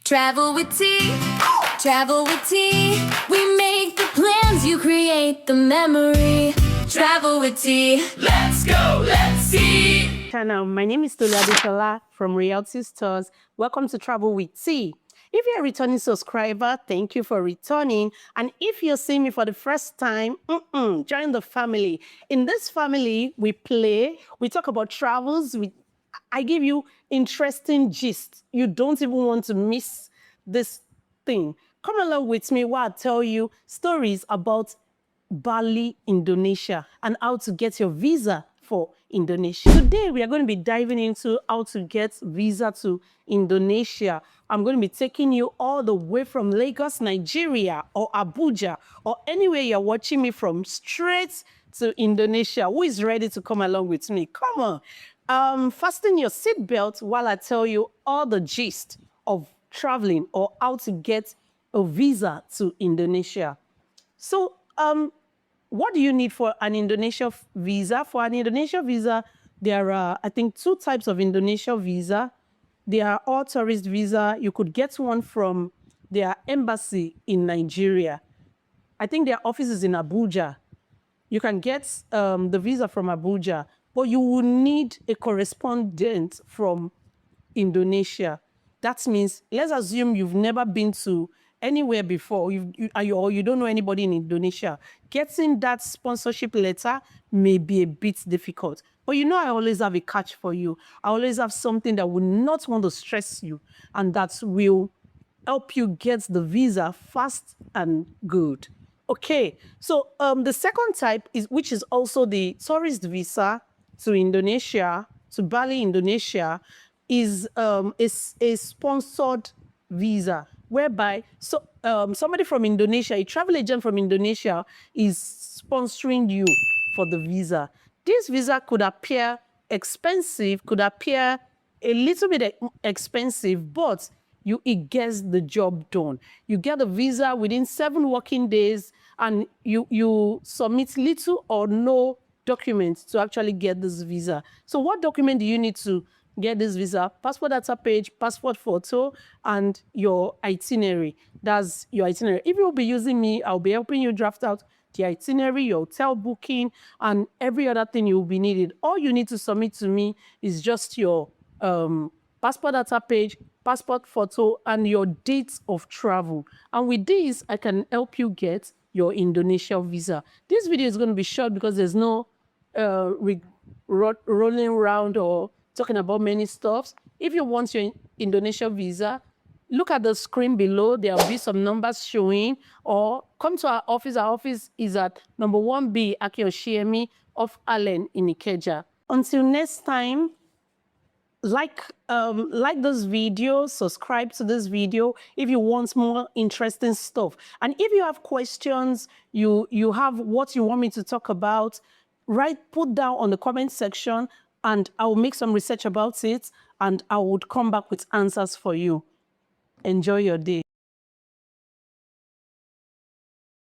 Travel with T, travel with T. We make the plans, you create the memory. Travel with T. Let's go, let's see. Channel. My name is Tolu Adeshola from Royalties Tours. Welcome to Travel with T. If you're a returning subscriber, thank you for returning. And if you're seeing me for the first time, join the family. In this family, we play, we talk about travels, I give you interesting gist. You don't even want to miss this thing. Come along with me while I tell you stories about Bali, Indonesia, and how to get your visa for Indonesia. Today, we are going to be diving into how to get visa to Indonesia. I'm going to be taking you all the way from Lagos, Nigeria, or Abuja, or anywhere you're watching me from, straight to Indonesia. Who is ready to come along with me? Come on. Fasten your seatbelt while I tell you all the gist of traveling or how to get a visa to Indonesia. So, what do you need for an Indonesia visa? For an Indonesia visa, there are, I think, two types of Indonesia visa. They are all tourist visa. You could get one from their embassy in Nigeria. I think their office is in Abuja. You can get the visa from Abuja, but you will need a correspondent from Indonesia. That means, let's assume you've never been to anywhere before, or you don't know anybody in Indonesia. Getting that sponsorship letter may be a bit difficult. But you know, I always have a catch for you. I always have something that will not want to stress you and that will help you get the visa fast and good. Okay, so the second type is, which is also the tourist visa to Indonesia, to Bali, Indonesia, is a sponsored visa, whereby somebody from Indonesia, a travel agent from Indonesia, is sponsoring you for the visa. This visa could appear expensive, could appear a little bit expensive, but it gets the job done. You get the visa within 7 working days, and you submit little or no documents to actually get this visa. So what document do you need to get this visa? Passport data page, passport photo, and your itinerary. That's your itinerary. If you'll be using me, I'll be helping you draft out the itinerary, your hotel booking, and every other thing you'll be needed. All you need to submit to me is just your passport data page, passport photo, and your dates of travel. And with this, I can help you get your Indonesia visa. This video is going to be short because there's no rolling around or talking about many stuffs. If you want your Indonesia visa, look at the screen below. There will be some numbers showing, or come to our office. Our office is at number 1B Akioshiemi off Allen in Ikeja. Until next time, like this video, subscribe to this video if you want more interesting stuff. And if you have questions, you have what you want me to talk about, put down on the comment section, and I will make some research about it, and I would come back with answers for you. Enjoy your day.